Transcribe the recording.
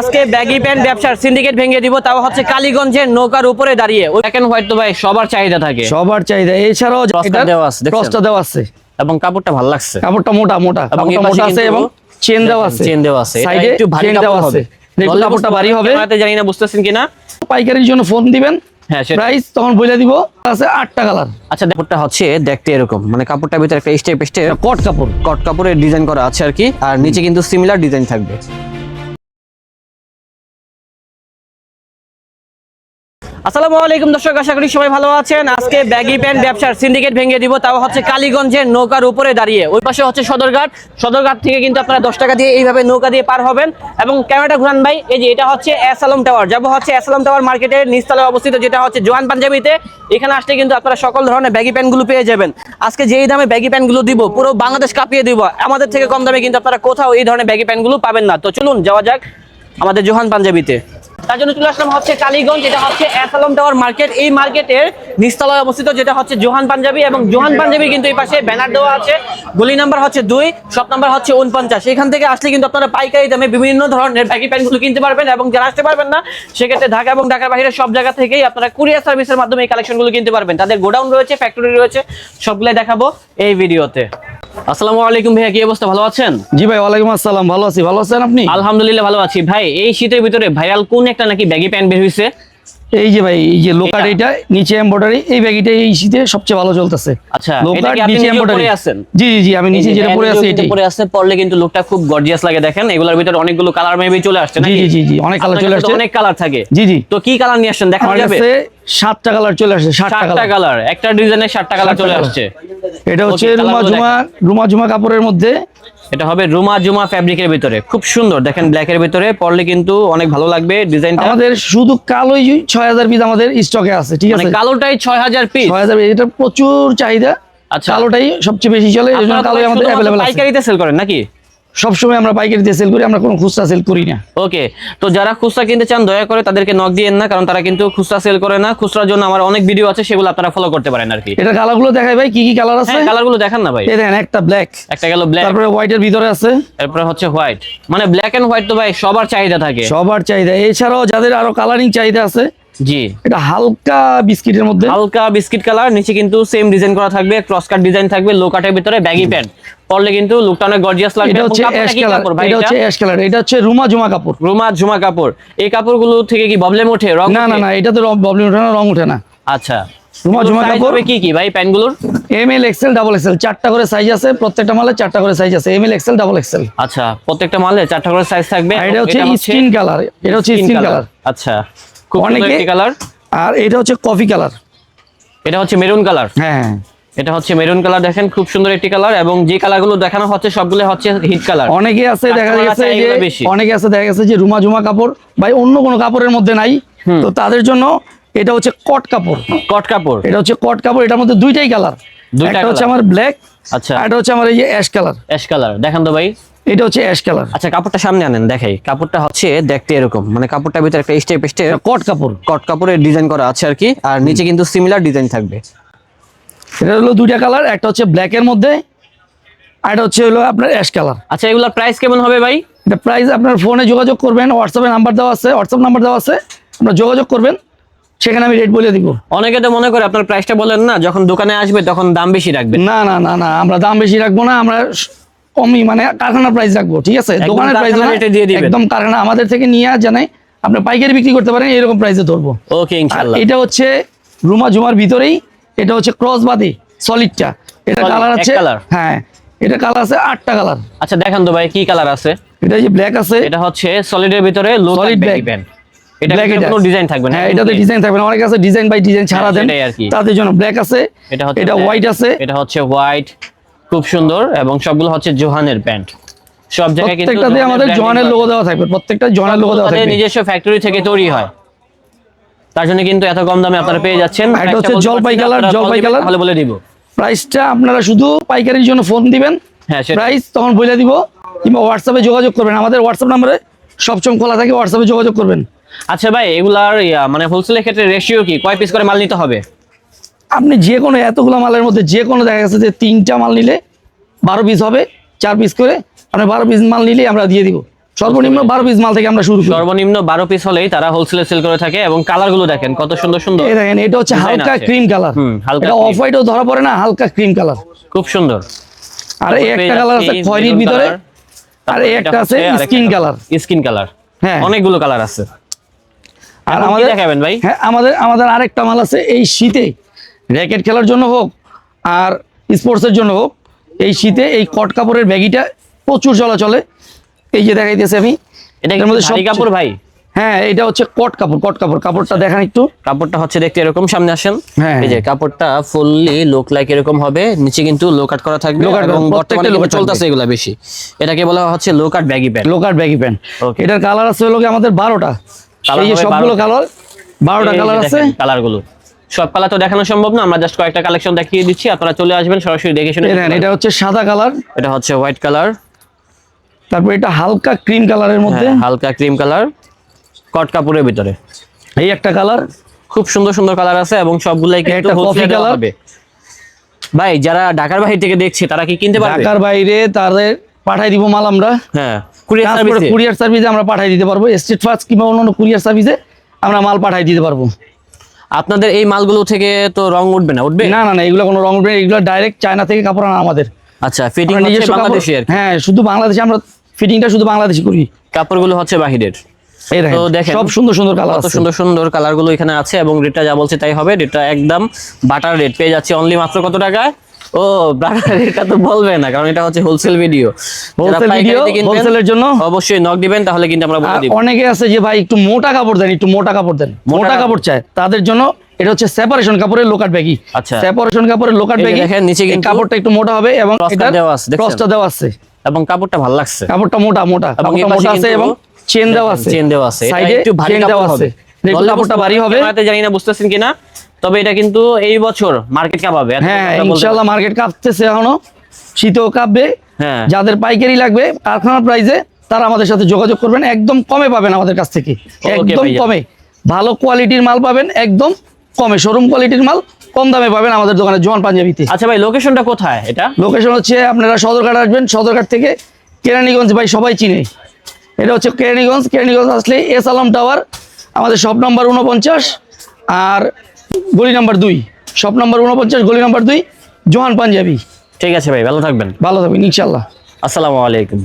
আজকে baggy pant ব্যবসার syndicate ভেঙে দিব, তাও হচ্ছে কালীগঞ্জের নৌকার উপরে দাঁড়িয়ে। ব্ল্যাক এন্ড হোয়াইট তো ভাই সবার চাহিদা থাকে, সবার চাহিদা। এছাড়াও ক্রসটা দেওয়া আছে এবং কাপড়টা ভালো লাগছে। কাপড়টা মোটা মোটা আছে এবং চেন দেওয়া আছে সাইডে একটু ভারী কাপড় হবে। কাপড়টা ভারী হবে, জানি না বুঝতেছেন কিনা। পাইকারির জন্য ফোন দিবেন, হ্যাঁ প্রাইস তখন বলে দিব। আছে 8টা কালার। আচ্ছা, কাপড়টা হচ্ছে দেখতে এরকম, মানে কাপড়টার ভিতরে একটা স্টেপ কট কাপড়ের ডিজাইন করা আছে আর কি, আর নিচে কিন্তু সিমিলার ডিজাইন থাকবে। আসসালামু আলাইকুম দর্শক, আশা করি সবাই ভালো আছেন। আজকে ব্যাগি প্যান্ট ব্যবসার সিন্ডিকেট ভেঙে দিব, তাও হচ্ছে কালীগঞ্জের নৌকার উপরে দাঁড়িয়ে। ওই পাশে হচ্ছে সদরঘাট থেকে কিন্তু আপনারা 10 টাকা দিয়ে এইভাবে নৌকা দিয়ে পার হবেন। এবং ক্যামেরাটা ঘুরান ভাই, এই যে এটা হচ্ছে এস আলম টাওয়ার। যাবো হচ্ছে এস আলম টাওয়ার মার্কেটের নিচতলায় অবস্থিত, যেটা হচ্ছে জোহান পাঞ্জাবিতে। এখানে আসলে কিন্তু আপনারা সকল ধরনের ব্যাগি প্যান্টগুলো পেয়ে যাবেন। আজকে যেই দামে ব্যাগি প্যান্টগুলো দিব, পুরো বাংলাদেশ কাঁপিয়ে দিব। আমাদের থেকে কম দামে কিন্তু আপনারা কোথাও এই ধরনের ব্যাগি প্যান্টগুলো পাবেন না। তো চলুন যাওয়া যাক আমাদের জোহান পাঞ্জাবিতে। তার জন্য চলে আসলাম হচ্ছে কালীগঞ্জ, যেটা হচ্ছে এস আলম টাওয়ার মার্কেট। এই মার্কেটের নিচতলায় অবস্থিত, যেটা হচ্ছে জোহান পাঞ্জাবি। এবং জোহান পাঞ্জাবি কিন্তু এই পাশে ব্যানার দেওয়া আছে। গলি নাম্বার হচ্ছে 2, শপ নাম্বার হচ্ছে 49। এখান থেকে আসলে কিন্তু আপনারা পাইকারি দামে বিভিন্ন ধরনের ব্যাগি প্যান্টগুলো কিনতে পারবেন। এবং যারা আসতে পারবেন না, সেক্ষেত্রে ঢাকা এবং ঢাকার বাইরে সব জায়গা থেকেই আপনারা কুরিয়ার সার্ভিসের মাধ্যমে এই কালেকশনগুলো কিনতে পারবেন। তাদের গোডাউন রয়েছে, ফ্যাক্টরি রয়েছে, সবগুলাই দেখাবো এই ভিডিওতে। আসসালামু আলাইকুম ভাইয়া, কি অবস্থা, ভালো আছেন? জি ভাই, ওয়ালাইকুম আসসালাম, ভালো আছি। ভালো আছেন আপনি? আলহামদুলিল্লাহ ভালো আছি ভাই। এই শীতের ভিতরে ভাইরাল কোন একটা নাকি ব্যাগি প্যান্ট বের হইছে? এই যে ভাই, এই যে লোকাট, এটা নিচে এমব্রয়ডারি, এই ব্যাগিটা এই শীতে সবচেয়ে ভালো চলতেছে। আচ্ছা, লোকাট নিচে এমব্রয়ডারি আছেন? জি জি, আমি নিচে যেটা পরে আছি এটাই পরে আছে। পরলে কিন্তু লুকটা খুব গর্জিয়াস লাগে। দেখেন এগুলোর ভিতরে অনেকগুলো কালার মেবি চলে আসছে নাকি? জি জি জি, অনেক কালার চলে আসছে, অনেক কালার থাকে। জি জি। তো কি কালার নিয়ে আসছেন দেখা যাবে? 7টা কালার চলে আসছে। 7টা কালার, একটা ডিজাইনে 7টা কালার চলে আসছে। এটা হচ্ছে রুমা ঝুমা কাপড়ের মধ্যে। এটা হবে রুমা জুমা ফ্যাব্রিকের ভিতরে, খুব সুন্দর। দেখেন ব্ল্যাকের ভিতরে পরলে কিন্তু অনেক ভালো লাগবে ডিজাইনটা। আমাদের শুধু কালোই 6000 পিস আমাদের স্টকে আছে, ঠিক আছে? মানে কালোটাই 6000 পিস। 6000 পিস, এটা প্রচুর চাহিদা। আচ্ছা, কালোটাই সবচেয়ে বেশি চলে, এজন্য কালোই আমাদের अवेलेबल আছে। পাইকারিতে সেল করেন নাকি? সবসময় আমরা পাইকারিতে সেল করি, আমরা কোনো খুচরা সেল করি না। ওকে, তো যারা খুচরা কিনতে চান দয়া করে তাদেরকে নক দিয়েন না, কারণ তারা কিন্তু খুচরা সেল করে না। খুচরার জন্য আমার অনেক ভিডিও আছে, সেগুলো আপনারা ফলো করতে পারেন আর কি। এটা কালারগুলো দেখাই ভাই, কি কি কালার আছে? হ্যাঁ, কালারগুলো দেখান না ভাই। এই দেখেন, একটা ব্ল্যাক, একটা গেল ব্ল্যাক, তারপরে হোয়াইটের ভিতরে আছে, তারপরে হচ্ছে হোয়াইট। মানে ব্ল্যাক এন্ড হোয়াইট তো ভাই সবার চাহিদা থাকে, সবার চাহিদা। এছাড়াও যাদের আরো কালারিং চাহিদা আছে, জি, এটা হালকা বিস্কিটের মধ্যে, হালকা বিস্কিট কালার, নিচে কিন্তু সেম ডিজাইন করা থাকবে, ক্রস কাট ডিজাইন থাকবে, লো কাটের ভিতরে ব্যাগি প্যান্ট। পরলে কিন্তু লুকটা অনেক গর্জিয়াস লাগবে। এটা হচ্ছে অ্যাশ কালার, এটা হচ্ছে অ্যাশ কালার, এটা হচ্ছে রুমা ঝুমা কাপড়। রুমা ঝুমা কাপড়। এই কাপড়গুলো থেকে কি প্রবলেম ওঠে, রং? না না না, এটা তো প্রবলেম ওঠে না, রং ওঠে না। আচ্ছা, রুমা ঝুমা কাপড়। কি কি ভাই প্যান্টগুলোর? M L XL double XL, 4টা করে সাইজ আছে, প্রত্যেকটা মালে 4টা করে সাইজ আছে, M L XL double XL. আচ্ছা, প্রত্যেকটা মালে 4টা করে সাইজ থাকবে। এটা হচ্ছে স্কিন কালার, এটা হচ্ছে স্কিন কালার। আচ্ছা, খুব সুন্দর একটি কালার। আর এটা হচ্ছে কফি কালার, এটা হচ্ছে মেরুন কালার। হ্যাঁ, এটা হচ্ছে মেরুন কালার। দেখেন খুব সুন্দর একটি কালার, এবং যে কালারগুলো দেখানো হচ্ছে সবগুলো হচ্ছে হিট কালার। অনেকে আছে দেখা গেছে যে রুমা ঝুমা কাপড় ভাই অন্য কোনো কাপড়ের মধ্যে নাই, তো তাদের জন্য এটা হচ্ছে কট কাপড়। কট কাপড়, এটা হচ্ছে কট কাপড়। এটার মধ্যে দুইটাই কালার, একটা হচ্ছে আমার ব্ল্যাক, আচ্ছা, আর এটা হচ্ছে আমার এই যে অ্যাশ কালার। অ্যাশ কালার দেখান তো ভাই। এটা হচ্ছে অ্যাশ কালার। আচ্ছা, কাপড়টা সামনে আনেন দেখাই। কাপড়টা হচ্ছে দেখতে এরকম, মানে কাপড়টার ভিতরে একটা স্টেপ কট কাপড়ের ডিজাইন করা আছে আর কি, আর নিচে কিন্তু সিমিলার ডিজাইন থাকবে। এটা হলো দুইটা কালার, একটা হচ্ছে ব্ল্যাক এর মধ্যে, আর এটা হচ্ছে হলো আপনার অ্যাশ কালার। আচ্ছা, এগুলোর প্রাইস কেমন হবে ভাই? এটা প্রাইস আপনার ফোনে যোগাযোগ করবেন, হোয়াটসঅ্যাপে নাম্বার দেওয়া আছে, হোয়াটসঅ্যাপ নাম্বার দেওয়া আছে, আপনারা যোগাযোগ করবেন, সেখানে আমি রেট বলে দিব। অনেকে তো মনে করে আপনার প্রাইসটা বলেন না, যখন দোকানে আসবে তখন দাম বেশি রাখবেন। না না না না, আমরা দাম বেশি রাখবো না, আমরা কমই মানে কারখানা প্রাইস রাখবো, ঠিক আছে? দোকানের প্রাইস একদম কারখানা আমাদের থেকে নিয়ে জানে আপনি পাইকারি বিক্রি করতে পারেন, এরকম প্রাইসে ধরবো। ওকে, ইনশাআল্লাহ। এটা হচ্ছে রুমা ঝুমার ভিতরেই, এটা হচ্ছে ক্রস বাদি সলিডটা। এটা কালার আছে, হ্যাঁ, এটা কালার আছে 8টা কালার। আচ্ছা, দেখান তো ভাই কি কালার আছে। এটা যে ব্ল্যাক আছে, এটা হচ্ছে সলিডের ভিতরে সলিড ব্যাগি প্যান্ট। এটা কোনো ডিজাইন থাকবে না? হ্যাঁ, এটাতে ডিজাইন থাকবে না, অনেক আছে ডিজাইন বাই ডিজাইন ছাড়া দেন, তাদের জন্য ব্ল্যাক আছে, এটা হোয়াইট আছে, এটা হচ্ছে হোয়াইট, খুব সুন্দর। এবং সবগুলো হচ্ছে জোহানের প্যান্ট। সব জায়গায় কিন্তু প্রত্যেকটাতে আমাদের জোহানের লোগো দেওয়া থাকবে, প্রত্যেকটা জোহানের লোগো দেওয়া থাকবে, নিজস্ব ফ্যাক্টরি থেকে তৈরি হয়। তার জন্য কিন্তু এত কম দামে আপনারা পেয়ে যাচ্ছেন। এটা হচ্ছে জলপাই কালার, ভালো বলে দিব প্রাইসটা। আপনারা শুধু পাইকারির জন্য ফোন দিবেন, হ্যাঁ, প্রাইস তখন বলে দিব, কিংবা হোয়াটসঅ্যাপে যোগাযোগ করবেন, আমাদের হোয়াটসঅ্যাপ নম্বরে সবসময় খোলা থাকে, হোয়াটসঅ্যাপে যোগাযোগ করবেন। আচ্ছা ভাই, এগুলার মানে হোলসেলের ক্ষেত্রে রেশিও কি, কয় পিস করে মাল নিতে হবে? আপনি যে কোনো এতগুলো মালের মধ্যে যে কোনো দেখা গেছে যে 3টা মাল নিলে 12 পিস হবে, 4 পিস করে। আপনি 12 পিস মাল নিলেই আমরা দিয়ে দিব, সর্বনিম্ন 12 পিস মাল থেকে আমরা শুরু করি। সর্বনিম্ন 12 পিস হলেই তারা হোলসেলে সেল করে থাকে এবং কালার গুলো দেখেন কত সুন্দর সুন্দর। এই দেখেন এটা হচ্ছে design হালকা আছে। ক্রিম কালার, হালকা এটা অফ হোয়াইটও ধরা পড়ে না, হালকা ক্রিম কালার। খুব সুন্দর। আর এই একটা কালার আছে খয়েরির ভিতরে, আর এই একটা আছে স্কিন কালার। স্কিন কালার, হ্যাঁ অনেকগুলো কালার আছে। আর আমাদের আমাদের দেখাবেন ভাই? হ্যাঁ আমাদের আরেকটা মাল আছে এই শীতে, র্যাকেট খেলার জন্য হোক আর স্পোর্টসের জন্য হোক, এই শীতে এই কট কাপড়ের ব্যাগিটা প্রচুর চলাচলে। এই যে দেখাইতেছি আমি, এটা কি এর মধ্যে ভারী কাপড় ভাই? হ্যাঁ এটা হচ্ছে কট কাপড়। কাপড়টা দেখেন একটু। কাপড়টা হচ্ছে দেখতে এরকম, সামনে আসেন। হ্যাঁ। এই যে কাপড়টা ফুললি লুক লাইক এরকম হবে, নিচে কিন্তু লো কাট করা থাকবে Low cut, এবং প্রত্যেকটা বর্তমানে low cut চলতেছে এগুলা বেশি। এটাকে বলা হচ্ছে লো কাট ব্যাগি প্যান্ট। লোকার ব্যাগি প্যান্ট। Okay. এটার কালার আছে হলো কি আমাদের 12টা। Colour এই যে হবে সবগুলো 12টা। কালার 12টা কালার আছে। কালার গুলো সব কালার তো দেখানো সম্ভব না, আমরা জাস্ট কয়েকটা কালেকশন দেখিয়ে দিচ্ছি, আপনারা চলে আসবেন সরাসরি দেখে শুনে। দেখেন এটা হচ্ছে সাদা কালার, এটা হচ্ছে হোয়াইট কালার, তারপর এটা হালকা ক্রিম কালারের মধ্যে, হালকা ক্রিম কালার কট কাপড়ের ভিতরে। এই একটা কালার, খুব সুন্দর সুন্দর কালার আছে এবং সবগুলাই কিন্তু একটা wholesale coffee দেওয়া color। হবে। ভাই যারা ঢাকার বাইরে থেকে দেখছে তারা কি কিনতে পারবে? ঢাকার বাইরে তাদের পাঠাই দিব মাল আমরা, হ্যাঁ কুরিয়ার সার্ভিসে। কুরিয়ার সার্ভিসে আমরা পাঠাই দিতে পারবো, স্টেট ফাস্ট কিংবা অন্যান্য কুরিয়ার সার্ভিসে আমরা মাল পাঠাই দিতে পারবো। আপনাদের এই মালগুলো থেকে তো রং উঠবে না? উঠবে না এগুলো কোনো রং উঠবে না, এগুলো ডাইরেক্ট চায়না থেকে কাপড় আনা আমাদের। আচ্ছা, ফিটিং আমরা হচ্ছে নিজস্ব কাপড়, বাংলাদেশি আর কি। হ্যাঁ শুধু বাংলাদেশে আমরা ফিটিংটা শুধু বাংলাদেশি করি। কাপড়গুলো হচ্ছে বাহিরের। এই তো দেখেন সব সুন্দর সুন্দর কালার কত আছে। সুন্দর সুন্দর কালার গুলো এখানে আছে এবং রেটটা যা বলছে তাই হবে। রেটটা একদম বাটার রেট পেয়ে যাচ্ছে অনলি মাত্র কত টাকায়? ও বাটার রেটটা তো বলবে না, কারণ এটা হচ্ছে হোলসেল ভিডিও। হোলসেল ভিডিও, হোলসেলের জন্য অবশ্যই নক দিবেন, তাহলে কিন্তু আমরা বলে আর দিব। অনেকে আছে যে ভাই একটু মোটা কাপড় দেন, একটু মোটা কাপড় দেন, মোটা কাপড় চায়, তাদের জন্য এটা হচ্ছে সেপারেশন কাপড়ের লোকাট ব্যাগি। আচ্ছা। সেপারেশন কাপড়ের লোকাট এই যে ব্যাগি, দেখেন নিচে কিন্তু কাপড়টা একটু মোটা হবে এবং ক্রসটা এটা দেওয়া আছে, দেখছেন? ক্রসটা দেওয়া আছে এবং কাপড়টা ভালো লাগছে। কাপড়টা মোটা এবং এই কাপড়টা পাশে মোটা আছে কিন্তু এবং চেন দেওয়া আছে, চেন দেওয়া আছে। এটা সাইডে একটু ভারী চেন দেওয়া কাপড় আছে, হবে। একটু কাপড়টা ভারী হবে। ক্যামেরাতে জানি না বুঝতেছেন কিনা, তবে এটা কিন্তু এই বছর মার্কেট কাঁপাবে। হ্যাঁ ইনশাআল্লাহ মার্কেট কাঁপতেছে এখনো, শীতও কাঁপবে। হ্যাঁ। যাদের পাইকারি লাগবে কারখানা প্রাইসে তারা আমাদের সাথে যোগাযোগ করবেন, একদম কমে পাবেন আমাদের কাছ থেকে, একদম ভাইয়া। কমে। ভালো কোয়ালিটির মাল পাবেন একদম কমে, শোরুম কোয়ালিটির মাল কম দামে পাবেন আমাদের দোকানে জোয়ান পাঞ্জাবিতে। আচ্ছা ভাই, লোকেশনটা কোথায় এটা? লোকেশন হচ্ছে আপনারা সদরঘাট আসবেন, সদরঘাট থেকে কেরানীগঞ্জ ভাই সবাই চিনে, এটা হচ্ছে কেরানীগঞ্জ আসলে এস আলম টাওয়ার, আমাদের শপ নাম্বার 49 আর গলি নাম্বার 2, শপ নাম্বার 49 গলি নাম্বার 2 জোহান পাঞ্জাবি। ঠিক আছে ভাই, ভালো থাকবেন। ভালো থাকবেন ইনশাল্লাহ। আসসালামু আলাইকুম।